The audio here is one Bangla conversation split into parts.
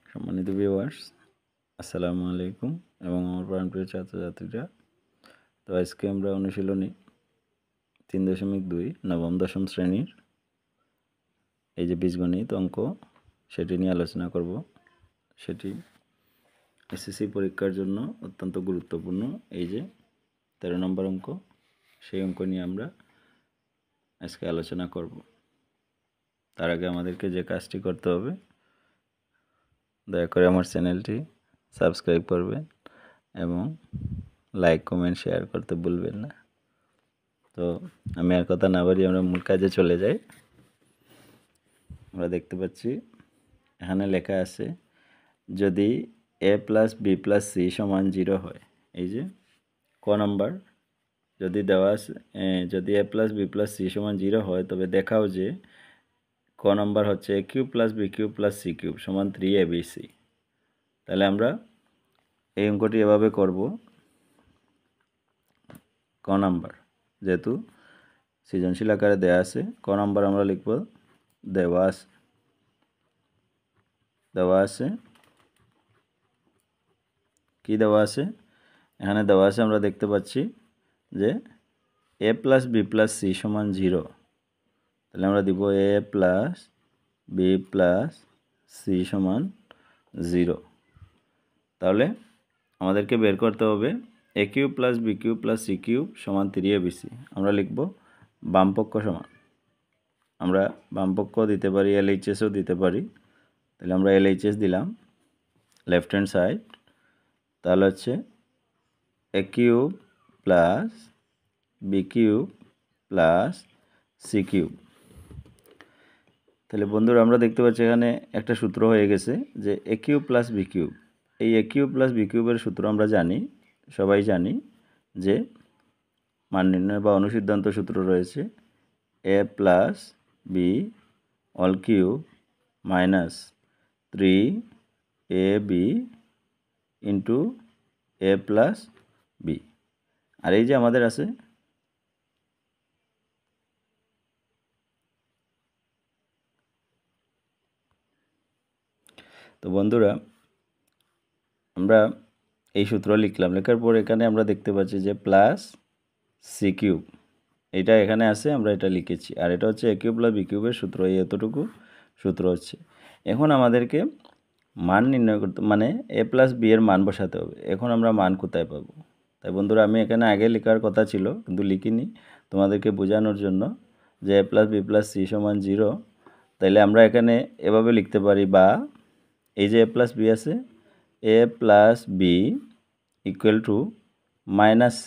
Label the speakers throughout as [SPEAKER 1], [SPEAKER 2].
[SPEAKER 1] সম্মানিত ভিউয়ার্স, আসসালামু আলাইকুম এবং আমার প্রাণপ্রিয় ছাত্রছাত্রীরা। তো আজকে আমরা অনুশীলনী 3.2 নবম দশম শ্রেণীর এই যে বীজগণিত অঙ্ক সেটি নিয়ে আলোচনা করব। সেটি এসএসসি পরীক্ষার জন্য অত্যন্ত গুরুত্বপূর্ণ। এই যে 13 নম্বর অঙ্ক, সেই অঙ্ক নিয়ে আমরা আজকে আলোচনা করব। তার আগে আমাদেরকে যে কাজটি করতে হবে, দয়া করে আমার চ্যানেলটি সাবস্ক্রাইব করবেন এবং লাইক কমেন্ট শেয়ার করতে ভুলবেন না। তো আমি আর কথা না বাড়িয়ে আমরা মূল কাজে চলে যাই। আমরা দেখতে পাচ্ছি এখানে লেখা আছে, যদি a + b + c = 0 হয়, এই যে ক নাম্বার, যদি দেওয়া আছে যদি a + b + c = 0 হয় তবে দেখাও যে ক নাম্বার হচ্ছে a³ + b³ + c³ = 3abc। তাহলে আমরা এই অঙ্কটি এভাবে করব। ক নাম্বার যেহেতু সৃজনশীল আকারে দেওয়া আছে, ক নাম্বার আমরা লিখব দেওয়া আছে কি দেওয়া আছে, এখানে দেওয়া আছে আমরা দেখতে পাচ্ছি যে a + b + c = 0। তাহলে আমরা দিব a + b + c = 0। তাহলে আমাদেরকে বের করতে হবে a³ + b³ + c³ = 3abc। আমরা লিখব বামপক্ষ সমান, আমরা বামপক্ষ দিতে পারি, LHSও দিতে পারি। তাহলে আমরা LHS দিলাম, লেফট হ্যান্ড সাইড। তাহলে হচ্ছে a³ + b³ + c³। তাহলে বন্ধুরা আমরা দেখতে পাচ্ছি এখানে একটা সূত্র হয়ে গেছে যে a³ + b³। এই a³ + b³ এর সূত্র আমরা জানি, সবাই জানি যে মান নির্ণয় বা অনুসিদ্ধান্ত সূত্র রয়েছে a + b all cube - 3ab into a + b। আর এই যে আমাদের আছে তো বন্ধুরা আমরা এই সূত্র লিখলাম, লেখার পর এখানে আমরা দেখতে পাচ্ছি যে +c³ এটা এখানে আছে, আমরা এটা লিখেছি। আর এটা হচ্ছে a³ + b³ এর সূত্র, এই এতটুকু সূত্র হচ্ছে। এখন আমাদেরকে মান নির্ণয় করতে, মানে a + b এর মান বসাতে হবে। এখন আমরা মান কোথায় পাবো? তাই বন্ধুরা আমি এখানে আগে লেখার কথা ছিল কিন্তু লিখিনি তোমাদেরকে বোঝানোর জন্য যে a + b + c = 0। তাইলে আমরা এখানে এভাবে লিখতে পারি, বা এই যে a + b আছে, a + b = -c।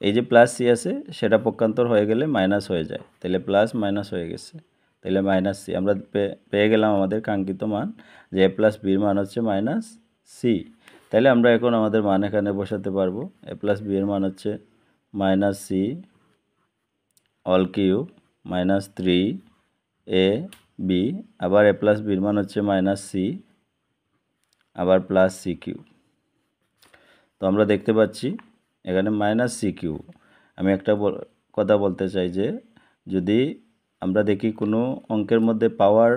[SPEAKER 1] এই যে +c আছে সেটা পক্ষান্তর হয়ে গেলে মাইনাস হয়ে যায়, তাহলে প্লাস মাইনাস হয়ে গেছে, তাহলে -c। আমরা পেয়ে গেলাম আমাদের কাঙ্ক্ষিত মান যে a + b এর মান হচ্ছে -c। তাহলে আমরা এখন আমাদের মান এখানে বসাতে পারবো। a + b এর মান হচ্ছে -c all cube -3ab, আবার a + b এর মান হচ্ছে -c আবার +c³। তো আমরা দেখতে পাচ্ছি এখানে -c³। আমি একটা কথা বলতে চাই যে যদি আমরা দেখি কোনো অঙ্কের মধ্যে পাওয়ার,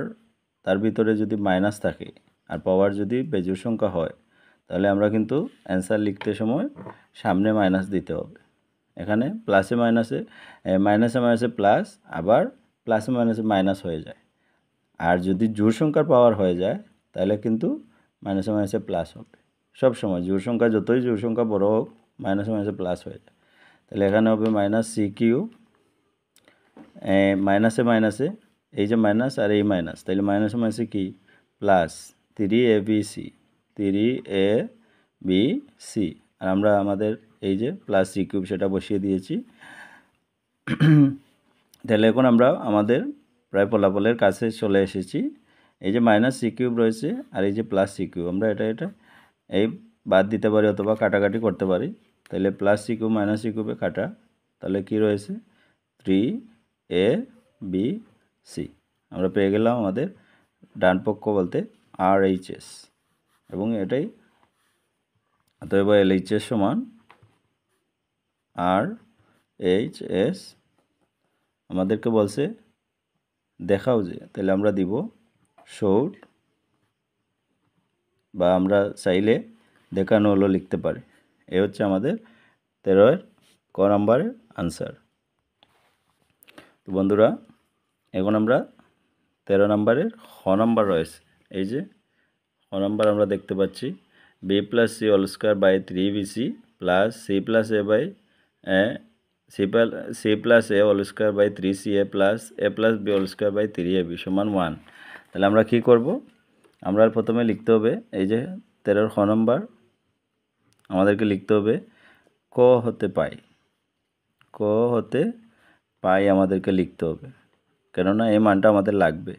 [SPEAKER 1] তার ভিতরে যদি মাইনাস থাকে আর পাওয়ার যদি বেজোড় সংখ্যা হয়, তাহলে আমরা কিন্তু অ্যান্সার লিখতে সময় সামনে মাইনাস দিতে হবে। এখানে প্লাসে মাইনাসে মাইনাসে প্লাস, আবার প্লাসে মাইনাসে মাইনাস হয়ে যায়। আর যদি জোড় সংখ্যার পাওয়ার হয়ে যায় তাহলে কিন্তু মাইনাসে প্লাস হবে। সব সময় জোড় সংখ্যা, যতই জোড় সংখ্যা বড় হোক, মাইনাসে প্লাস হয়ে যায়। তাহলে এখানে হবে -c³, মাইনাসে এই যে মাইনাস আর এই মাইনাস, তাহলে মাইনাসে কি প্লাস 3abc। আর আমরা আমাদের এই যে +c³ সেটা বসিয়ে দিয়েছি। তাহলে এখন আমরা আমাদের প্রায় ফলাফলের কাছে চলে এসেছি। এই যে -c³ রয়েছে আর এই যে +c³ আমরা এটা এই বাদ দিতে পারি অথবা কাটাকাটি করতে পারি। তাহলে +c³ -c³ কাটা, তাহলে কি রয়েছে 3abc। আমরা পেয়ে গেলাম আমাদের ডান পক্ষ বলতে RHS, এবং এটাই অতএব LHS সমান RHS। আমাদেরকে বলছে দেখাও যে, তাহলে আমরা দিব showed বা আমরা চাইলে দেখানো হলো লিখতে পারি। এই হচ্ছে আমাদের 13-এর ক নম্বরের আনসার। তো বন্ধুরা এখন আমরা 13 নম্বরের খ নম্বর রয়েছে। এই যে খ নম্বর আমরা দেখতে পাচ্ছি B plus C whole square by 3bc plus C plus A by C plus A whole square by 3ca plus A plus B whole square by 3ab সমান 1। তাহলে আমরা কি করব? আমরা প্রথমে লিখতে হবে এই যে 13 খ নম্বর আমাদেরকে লিখতে হবে ক হতে পাই। ক হতে পাই আমাদেরকে লিখতে হবে, কেননা এই মানটা আমাদের লাগবে।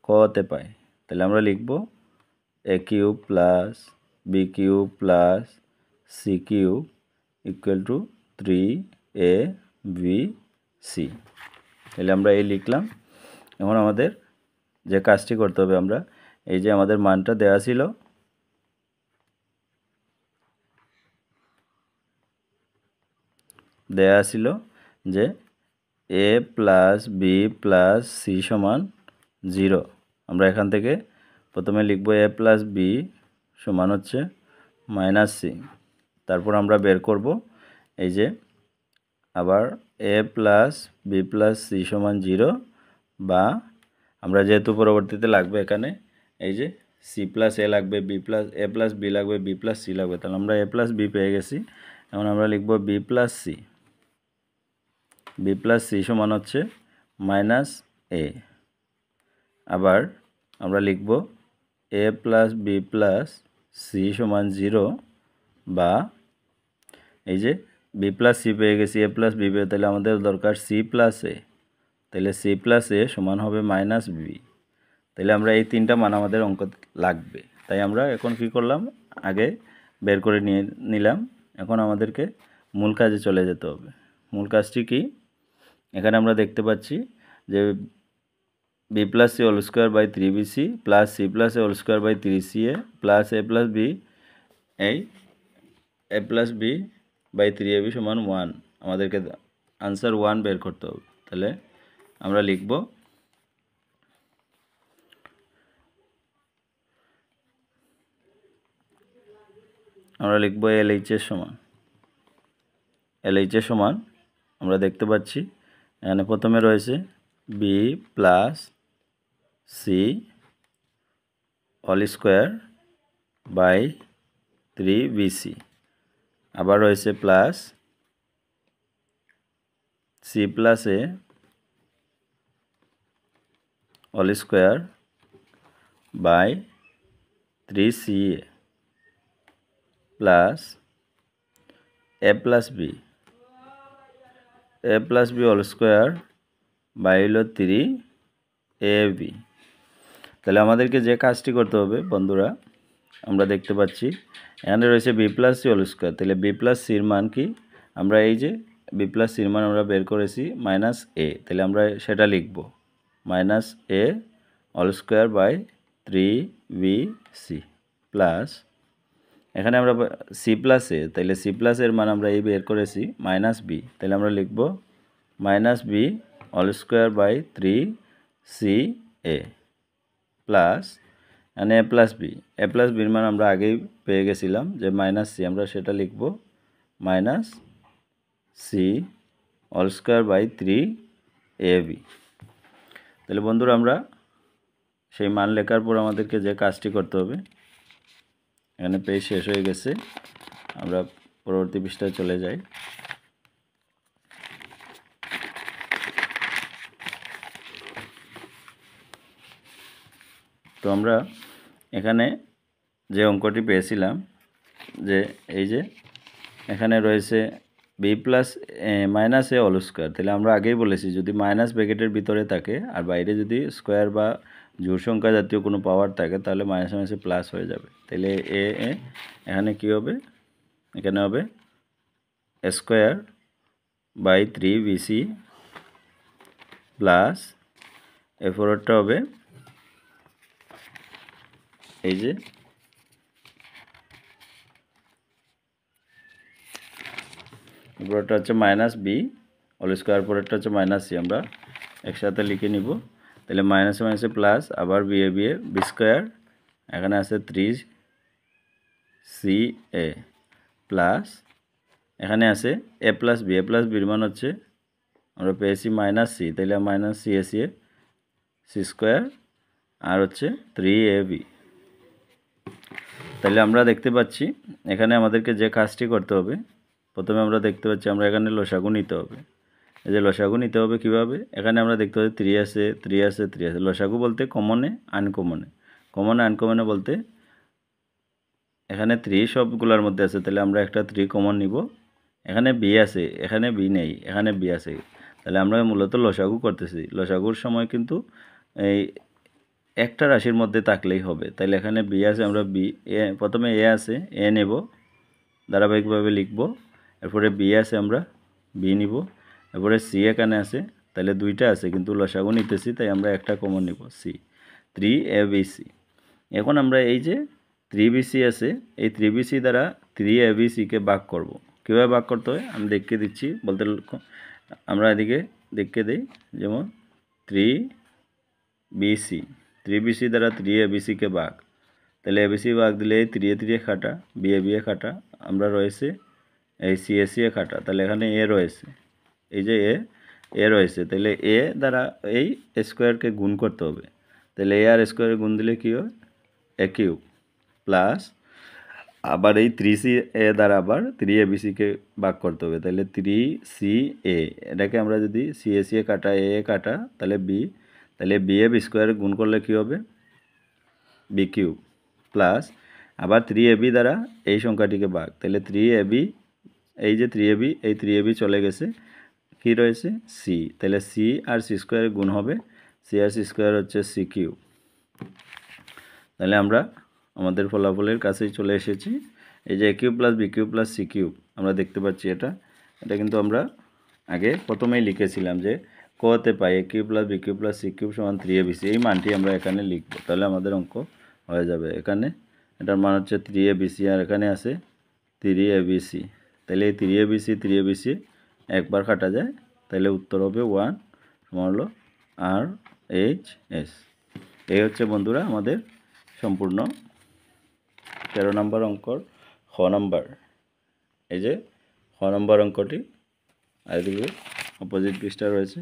[SPEAKER 1] ক হতে পাই, তাহলে আমরা লিখব a cube plus B cube plus C cube equal to 3abc। তাহলে আমরা এই লিখলাম। এখন আমাদের যে কাজটি করতে হবে, আমরা এই যে আমাদের মানটা দেওয়া ছিল যে a plus B plus C সমান 0। আমরা এখান থেকে প্রথমে লিখব a প্লাস বি সমান হচ্ছে মাইনাস সি। তারপর আমরা বের করব এই যে আবার a plus B plus C সমান 0, বা আমরা যেহেতু পরবর্তীতে লাগবে এখানে এই যে সি প্লাস এ লাগবে, B plus A plus B লাগবে, বি প্লাস সি লাগবে, তাহলে আমরা এ প্লাস বি পেয়ে গেছি। এখন আমরা লিখব B plus C. B plus C সমান হচ্ছে মাইনাস এ। আবার আমরা লিখব A plus B plus C সমান 0, বা এই যে বি প্লাস সি পেয়ে গেছি, এ প্লাস বি পেয়ে, তাহলে আমাদের দরকার সি প্লাস এ। তাহলে সি প্লাস এ সমান হবে মাইনাস বি। তাহলে আমরা এই তিনটা মান আমাদের অঙ্ক লাগবে। তাই আমরা এখন কি করলাম, আগে বের করে নিলাম। এখন আমাদেরকে মূল কাজে চলে যেতে হবে। মূল কাজটি কি? এখানে আমরা দেখতে পাচ্ছি যে B plus C whole square by 3bc plus C plus A whole square by 3ca plus A plus B A plus B by 3ab সমান 1। আমাদেরকে আনসার 1 বের করতে হবে। তাহলে আমরা লিখব LHS সমান আমরা দেখতে পাচ্ছি এখানে প্রথমে রয়েছে B plus C whole square by 3bc, আবার রয়েছে plus C plus A whole square by 3ca plus A plus B whole square by হলো 3ab। তাহলে আমাদেরকে যে কাজটি করতে হবে বন্ধুরা, আমরা দেখতে পাচ্ছি এখানে রয়েছে B plus C whole square. তাহলে বি প্লাস সির মান কি? আমরা এই যে বি প্লাস সির মান আমরা বের করেছি মাইনাস এ, তাহলে আমরা সেটা লিখব minus A whole square by 3bc plus এখানে আমরা সি প্লাস এ, তাহলে সি প্লাস এর মান আমরা এই বের করেছি মাইনাস বি, তাহলে আমরা লিখব minus B whole square by 3ca plus এখানে এ প্লাস বির মান আমরা আগেই পেয়ে গেছিলাম যে মাইনাস সি, আমরা সেটা লিখব minus C whole square by 3ab। তাহলে বন্ধুরা আমরা সেই মান লেখার পর আমাদেরকে যে কাজটি করতে হবে, এখানে পেজ শেষ হয়ে গেছে, আমরা পরবর্তী পৃষ্ঠায় চলে যাই। তো আমরা এখানে যে অঙ্কটি পেয়েছিলাম যে এই যে এখানে রয়েছে B plus minus A whole square, তাহলে আমরা আগেই বলেছি যদি মাইনাস ব্র্যাকেটের ভিতরে থাকে আর বাইরে যদি স্কোয়ার বা জোড় সংখ্যা জাতীয় কোনো পাওয়ার থাকে তাহলে মাইনাস মাইনাসে প্লাস হয়ে যাবে। তাহলে এখানে কি হবে, এখানে হবে স্কোয়ার বাই 3bc প্লাস এরপরটা হবে এই যে উপরেরটা হচ্ছে মাইনাস বি হোল স্কোয়ার, পরেরটা হচ্ছে মাইনাস সি, আমরা একসাথে লিখে নিব। তাহলে মাইনাসে মাইনাসে প্লাস, আবার বি স্কোয়ার, এখানে আছে সি এ প্লাস এখানে আছে এ প্লাস বির মান হচ্ছে আমরা পেয়েছি মাইনাস সি, তাহলে মাইনাস সি এ সি স্কোয়ার আর হচ্ছে 3ab। তাহলে আমরা দেখতে পাচ্ছি এখানে আমাদেরকে যে কাজটি করতে হবে, প্রথমে আমরা দেখতে পাচ্ছি আমরা এখানে লসাগু নিতে হবে। এই যে লসাগু নিতে হবে কিভাবে, এখানে আমরা দেখতে পাচ্ছি 3 আছে 3 আছে 3 আছে। লসাগু বলতে কমনে আনকমনে বলতে এখানে 3 সবগুলোর মধ্যে আছে, তাহলে আমরা একটা 3 কমন নিব। এখানে বি আছে, এখানে বি নেই, এখানে বি আছে, তাহলে আমরা মূলত লসাগু করতেছি। লসাগুর সময় কিন্তু এই একটা রাশির মধ্যে থাকলেই হবে। তাহলে এখানে বি আছে, আমরা বি প্রথমে এ আছে এ নেব, ধারাবাহিকভাবে লিখব। এরপরে বি আছে আমরা বি নিব। এরপরে সি এখানে আছে, তাহলে দুইটা আছে কিন্তু লসাগু নিতেছি, তাই আমরা একটা কমন নিব সি, 3abc। এখন আমরা এই যে 3bc আছে, এই 3bc দ্বারা 3abcকে ভাগ করব। কীভাবে ভাগ করতে হয় আমি দেখিয়ে দিচ্ছি, বলতে আমরা এদিকে দেখিয়ে দিই। যেমন 3bc দ্বারা 3abcকে ভাগ, তাহলে abc ভাগ দিলে এই 3 কাটা, b কাটা, আমরা রয়েছে এই c কাটা, তাহলে এখানে এ রয়েছে, এই যে এ রয়েছে, তাহলে এ দ্বারা এই স্কোয়ারকে গুণ করতে হবে। তাহলে এ আর স্কোয়ারে গুণ দিলে কী হয়, এ কিউব প্লাস আবার এই 3c এ দ্বারা আবার 3abcকে ভাগ করতে হবে। তাহলে 3ca, এটাকে আমরা যদি ca কাটা এ কাটা তাহলে b, তাহলে bab স্কোয়ারে গুণ করলে কী হবে, b কিউব প্লাস আবার 3ab দ্বারা এই সংখ্যাটিকে ভাগ, তাহলে 3ab, এই যে 3ab, এই 3ab চলে গেছে, কি রয়েছে সি, তাহলে সি আর সি স্কোয়ারে গুণ হবে, সি আর সি স্কোয়ার হচ্ছে সি কিউব। তাহলে আমরা আমাদের ফলাফলের কাছেই চলে এসেছি। এই যে a cube plus B cube plus C cube আমরা দেখতে পাচ্ছি, এটা কিন্তু আমরা আগে প্রথমেই লিখেছিলাম যে কতে পাই a cube plus B cube plus C cube সমান 3abc, এই মানটি আমরা এখানে লিখব, তাহলে আমাদের অঙ্ক হয়ে যাবে। এখানে এটার মান হচ্ছে 3abc আর এখানে আছে 3abc, তাহলে এই 3abc একবার কাটা যায়, তাহলে উত্তর হবে 1 সমান হলো RHS। এই হচ্ছে বন্ধুরা আমাদের সম্পূর্ণ 13 নম্বর অঙ্কর খ নম্বর। এই যে খ নম্বর অঙ্কটি, আর এদিকে অপোজিট পৃষ্ঠা রয়েছে,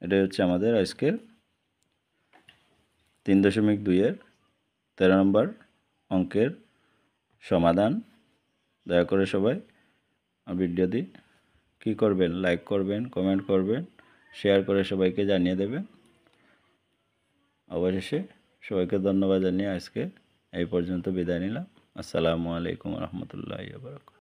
[SPEAKER 1] এটাই হচ্ছে আমাদের আজকের 3.2-এর 13 নম্বর অঙ্কের সমাধান। দয়া করে সবাই ভিডিওটি কী করবেন, লাইক করবেন, কমেন্ট করবেন, শেয়ার করে সবাইকে জানিয়ে দেবেন। অবশেষে সবাইকে ধন্যবাদ জানিয়ে আজকে এই পর্যন্ত বিদায় নিলাম। আসসালামু আলাইকুম রহমতুল্লাহি ওয়া বারাকাতুহু।